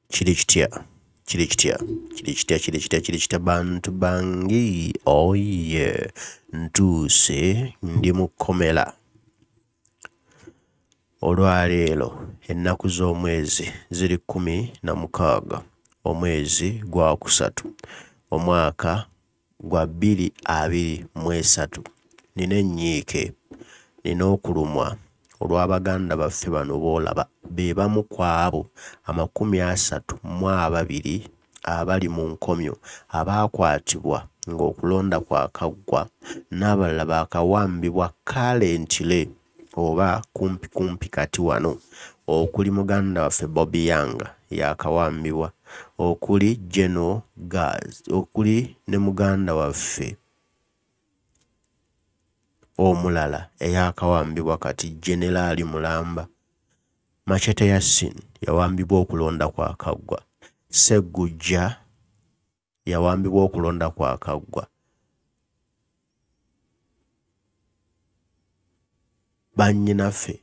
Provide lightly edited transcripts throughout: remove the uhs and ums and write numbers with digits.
Chirichtia bantu bangi. Oh yeah. Ntuse ndi mukomera. Olwaleero ennaku z'omwezi ziri 16 omwezi gwa kusatu omwaka gwa 2023. Nina ennyiike, nina okulumwa olw'abaganda baffe bano boolaba be bamu ku abo 32 abali mu nkomyo abaakwatibwa ng'okulonda kwakaggwa n'abalala baakawambibwa currently oba kumpi kati wano, okuli muganda waffe Bobby Yanga yaakawambibwa, okuli General Gaz, okuli ne muganda waffe omulala eyaakawambibwa kati General Mulamba. Machete Yasin yawambibwa okulonda kwakaggwa. Segujja yawambibwa okulonda kwakaggwa. Bannyinaffe,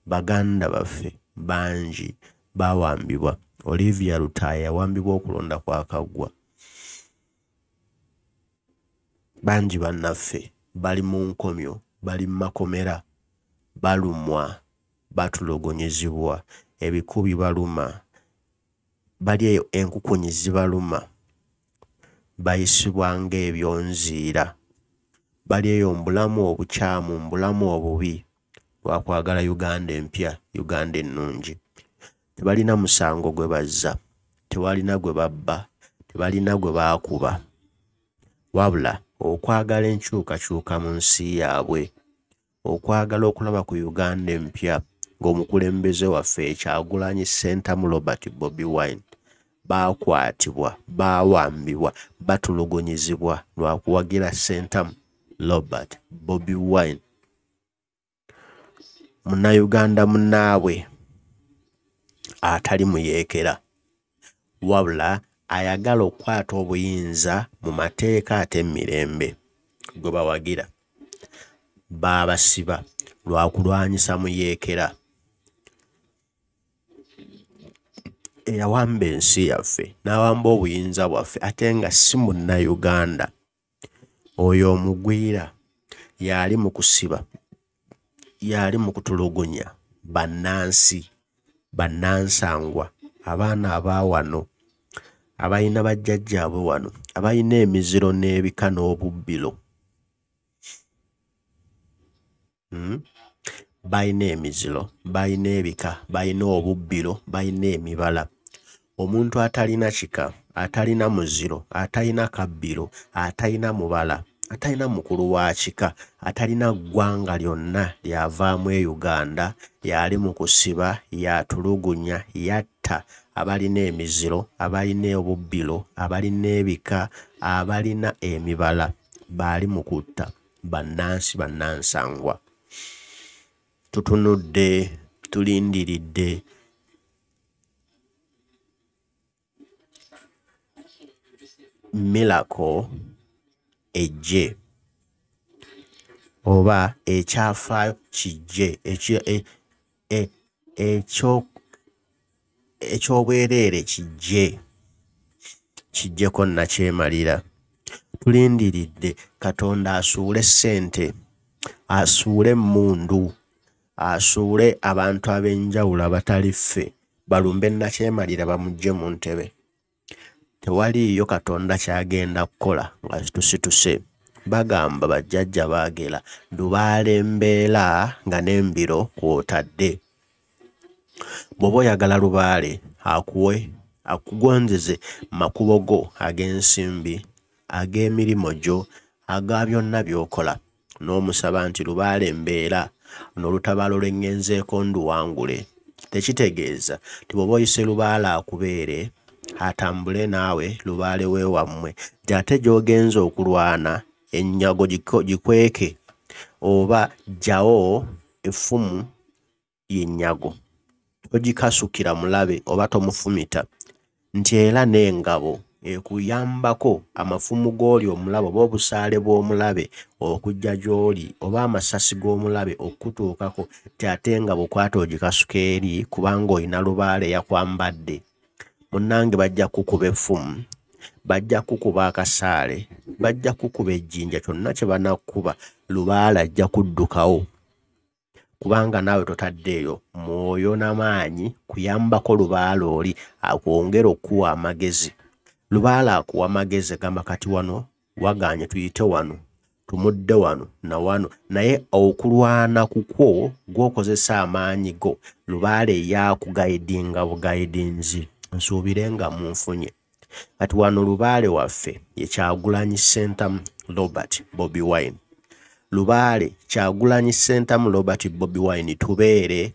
baganda baffe bangi baawambibwa. Olivia Lutaaya yawambibwa okulonda kwakaggwa. Bangi bannaffe bali mu nkomyo, bali mu makomera, balumwa, batulogonyezibwa, ebikubi baluma, bali eyo enkukunyi zibaluma, bayisibwa ng'ebyonziira, bali eyo mbulamu obukyamu, mbulamu obubi, lwakwagala Uganda empya, Uganda ennungi. Tebalina musango gwe bazza, tewalina gwe babba, tebalina gwe baakuba, wabula okwagala enkyukakyuka mu nsi yaabwe, okwagala okulaba ku Uganda empya ng'omukulembeze waffe Kyagulanyi Ssentamu Robert Bobi Wine baakwatibwa, baawambibwa, batulugonyezibwa lwakuwagira Ssentamu Robert Bobi Wine. Munnayuganda munnaabwe atali muyeekera, wabula ayagala okukwata obuyinza mu mateeka ate emirembe gwe bawagira, baabasiba lwakulwanyisa muyeekera eyawamba ensi yaffe n'awamba obuyinza bwaffe ate nga si munnayuganda. Oyo omugwira yali mu kusiba, yali mu kutulugunya bannansi, bannansangwa, abaana abaawano abalina bajjajjaabwe wano, abalina emiziro n'ebika n'obubbiro. Balina emiziro, balina ebika, balina obubbiro, balina emibala. Omuntu atalina kika, atalina muziro, atalina kabbiro, atalina mubala, atalina mukulu wa kika, atalina ggwanga lyonna lyavaamu e Uganda, yali mu kusiba, yatulugunya, yatta abalina emiziro, abalina obubbiro, abalina ebika, abalina emibala, baali mu kutta bannansi, bannansangwa. Tutunudde, tulindiridde. Miracle ejje oba ekyafaayo kijje, ekyobwereere kijjeko nakyemalira. Tulindiridde Katonda asuule ssente, asuule emmundu, asuule abantu ab'enjawulo abatali ffe, balumbe nakyemalira bamugye mu ntebe. Tewaliiyo Katonda kyagenda kukola nga tusituse. Bagamba bajjajja baagera Lubale Mbeera nga Nembiro Kwotade. Bw'oba oyagala Lubale akugonzeze makubo go ag'ensimbi, ag'emirimu gyo, aga byonna by'okola, n'omusaba nti Lubale Mbeera n'olutabaalo lw'engenzeeko nduwangule. Tekitegeeza ti bw'oba oyise Lubale akubeere atambule naawe Lubale weewammwe, ate gy'ogenza okulwana ennyago gikweke, oba jjawo effumu y'ennyago, togikasukira mulabe oba tomufumita, nti era n'engabo ekuyambako amafumu g'oli omulabe oba obusaale bw'omulabe okujja gy'oli oba amasasi g'omulabe okutuukako, ate nga bukwata ogikasuka eri kubanga olina Lubale yakwambadde. munnange bajja kukuba effumu, bajja kukuba akasaale, bajja kukuba ejjinja, kyonna kye banakkuba Lubaale ajja kuddukawo. Kubanga naawe totaddeeyo mwoyo n'amaanyi kuyambako Lubaale oli akwongera okuwa amagezi. Lubaale akuwa amagezi gamba kati wano waganye tuyite wano, tumudde wano na wano, naye okulwana kukwo gw'okozesa amaanyi go Lubaale yaakugayidinga bugayidinzi. Nsuubire nga munfunye. Kati wano Lubaale waffe ye Kyagulanyi Ssentamu Robert Bobi Wine. Lubaale Kyagulanyi Ssentamu Robert Bobi Wine tubeere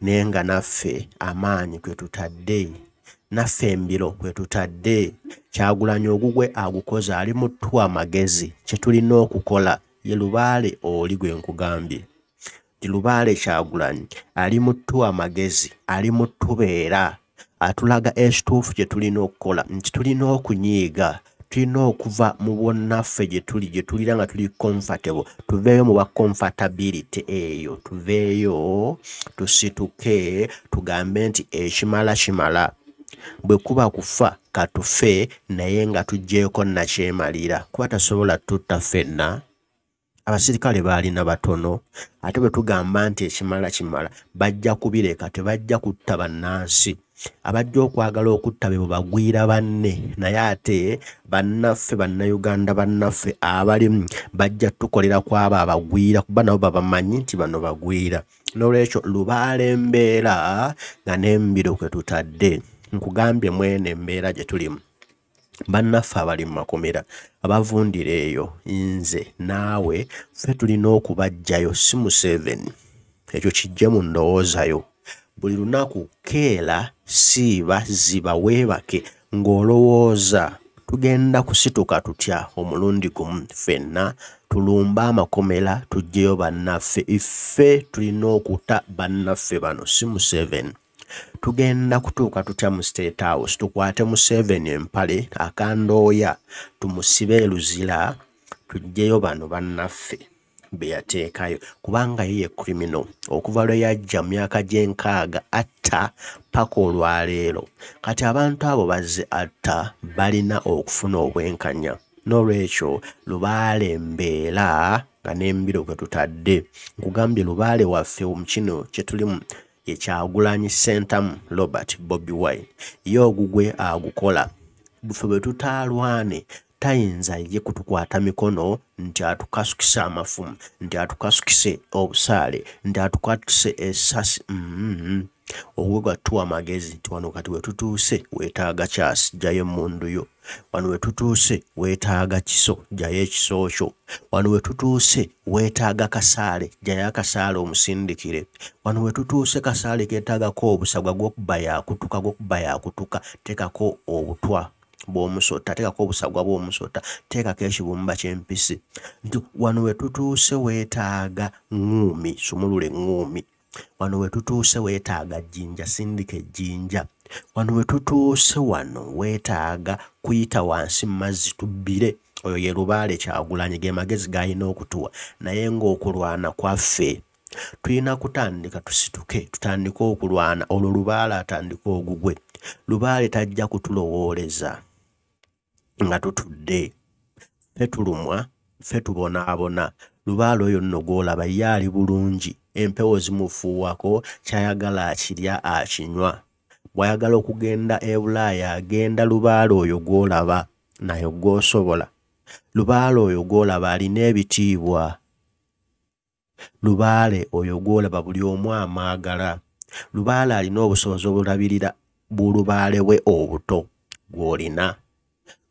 naye nga naffe amaanyi kwe tutadde, naffe embiro kwe tutadde. Kyagulanyi ogugwe agukoze ali muttu amagezi. Kye tulina okukola ye Lubaale oli gwe nkugambye. Lubaale Kyagulanyi ali muttu amagezi, ali muttubeera, atulaga ekituufu kye tulina okukola nti tulina okunyiiga, tulina okuva mu bwonnaffe gye tulira nga tuli comfortable, tuveeyo mu bwa comfortability eyo, tuveeyo tusituke tugambe nti ekimala kimala. Bwe kuba kufa katufe naye nga tugjeeko nakyemalira, kuba tasobola tutta ffenna. Abasirikale baalina batono, ate bwe tugamba nti ekimala kimala bajja kubireka, tebajja kutta bannansi. Abajja okwagala okutta be bagwira banne, naye ate bannaffe bannayuganda bannaffe abalimu bajja tukolera ku abo abagwira, kuba nabo babamanyi nti bano bagwira. N'olwekyo Lubaale Mbeera nga Nembiro kwe tutadde. Nkugambye mwene embeera gye tulimu. Bannaffe abali mu makomera abavundira eyo, nze naawe ffe tulina okubajjayo, si mu 7. Ekyo kijje mu ndowoozayo. Buli lunaku keera siiba ziba weebake ng'olowooza tugenda kusituka tutya omulundi gumu ffenna tulumba amakomera tuggyeyo bannaffe. Iffe tulina okuta bannaffe bano, si mu 7. Tugenda kutuuka tutya mu State House tukwate mu 7 empale akandooya tumusibe eluzira tuggyeyo bano bannaffe be yateekayo, kubanga ye criminal okuva lwe yajja mu myaka gy'enkaaga atta paka olwaleero. Kati abantu abo bazze atta balina okufuna obwenkanya. N'olwekyo Lubaale Mbeera nga Nembiro kwe tutadde. Nkugambye Lubaale waffe mu kino kye tulimu ye Kyagulanyi Ssentamu Robert Bobi Wine. Ye ogugwe agukola. Buffe bwe tutaalwane tayinza ye kutukwata mikono nti atukasukise amafumu, nti atukasukise obusaale, nti atukwatuse essasi. Ogwe gwattuwa amagezi nti wano kati we tutuuse weetaaga kyasi, jjayo emmundu yo. Wano we tutuuse weetaaga kiso, jjayo ekiso kyo. Wano we tutuuse weetaaga kasaale, jjayo akasaale omusindikire. Wano we tutuuse kasaale keetaagako obusagwa gw'okuba yakutuka, teekako obutwa bw'omusota, teekako obusagwa bw'omusota, teekako ekibumba ky'empisi. Nti wano we tutuuse weetaaga ŋŋuumi, sumulule ŋŋuumi. Wano we tutuuse weetaaga jjinja, sindika ejjinja. Wano we tutuuse wano weetaaga kuyita wansi mu mazzi tubbire. Oyo ye Lubaale Kyagulanyi, ge magezi g'alina okutuwa. Naye ng'okulwana kwaffe tulina kutandika tusituke, tutandike okulwana. Olwo Lubaale atandika ogugwe. Lubaale tajja kutulowooleza nga tutudde. Ffe tulumwa, ffe tubonaabona. Lubaale oyo nno gw'olaba ye ali bulungi. Empewo zimufuuwako, kyayagala akirya akinywa. Bw'ayagala okugenda e Bulaaya agenda. Lubaale oyo gw'olaba nayo gw'osobola. Lubaale oyo gw'olaba alina ebitiibwa. Lubaale oyo gw'olaba buli omu amaagala. Lubaale alina obusobozi obulabirira bulubaale we obuto gw'olina.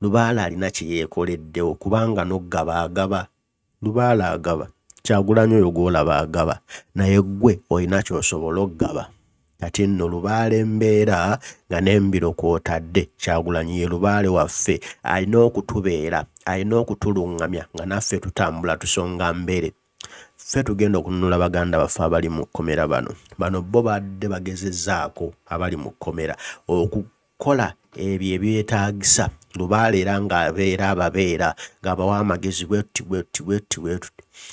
Lubaale alina kye yeekoleddewo kubanga n'oggaba agaba. Lubaale agaba. Kyagulanyi oyo gw'olaba agaba, naye ggwe olina ky'osobola oggaba. Kati nno Lubaale Mbeera nga Nembiro Kwotade. Kyagulanyi ye Lubaale waffe, alina okutubeera, alina okutuluŋŋamya nga naffe tutambula tusonga mbere. Ffe tugenda okununula baganda baffe abali mu kkomera bano bo badde bagezezzaako abali mu kkomera okukola ebyo ebyetaagisa Lubale era ng'abeera ababeera ng'abawa amagezi bwetti.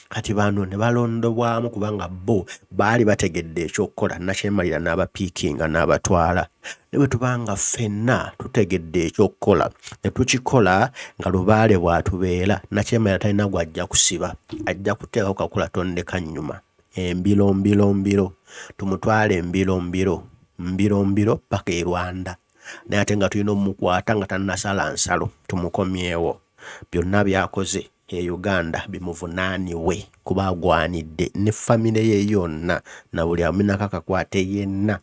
Kati bano ne balondobwamu kubanga bo baali bategedde ekyokukola nakyemalira n'abapiikinga n'abatwala. Ne bwe tubanga ffenna tutegedde ekyokukola ne tukikola nga Lubale bw'atubeera nakyemalira talina gw'ajja kusiba, ajja kuteekako kakula tondeka nnyuma. Mbiro tumutwale mbiro paka e Rwanda. Naye ate nga tulina omukwata nga tannasala nsalo tumukomyewo. Byonna byakoze e Uganda bimuvunaaniwe kuba agwanidde ne famire ye yonna na buli aminako akakwate yenna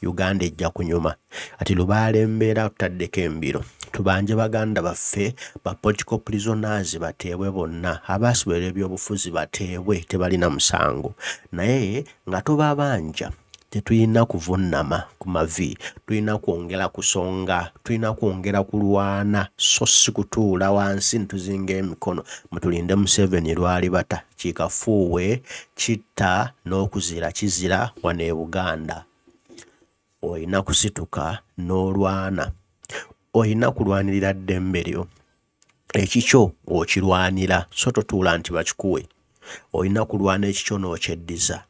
Uganda ejja kunyuma. Ati Lubale Mbeera tutaddeko embiro tubanje baganda baffe ba political prisoners bateebwe bonna, abaasibirwa ebyobufuzi bateebwe tebalina musango. Naye nga tubabanja tetulina kuvunnama ku mavi, tulina kwongera kusonga, tulina kwongera kulwana so si kutuula wansi ntuzinga emikono mutulinde Museveni lwali bata kikafuuwe kitta n'okuzira kizira wano e Buganda. Olina kusituka n'olwana, olina kulwanirira ddembe lyo, ekikyo okirwanira so totuula nti bakikuwe. Olina kulwana ekikyo n'okyeddiza,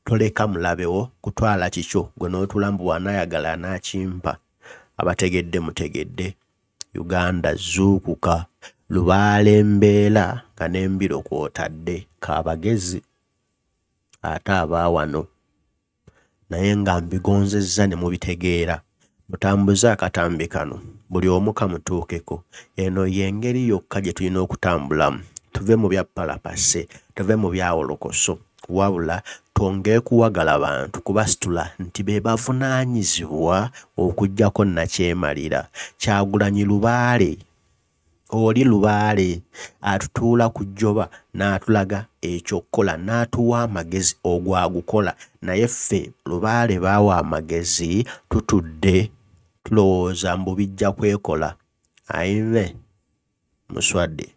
toleka mulabewo kutwala kikyo gwe n'otuula mbu bw'anaayagala anaakimpa. Abategedde mutegedde. Uganda zuukuka. Lubale Mbeera nga Nembiro Kwotade kaabagezi ate abaawano naye nga mbigonzezza ne mubitegeera. Mutambuze akatambi kano buli omu kamutuukeko. Eno y'engeri yokka gye tulina okutambulamu. Tuve mu bya palapase, tuve mu bya olokoso, wabula twongere kuwagala bantu kubasitula nti be bavunaanyizibwa okuggyako nakyemalira. Kyagulanyi Lubale, oli Lubale atutuula ku jjoba n'atulaga ekyokukola n'atuwa amagezi ogwagukola. Naye ffe Lubale baawa amagezi tutudde tulowooza mbu bijja kwekola. Ayive muswadde.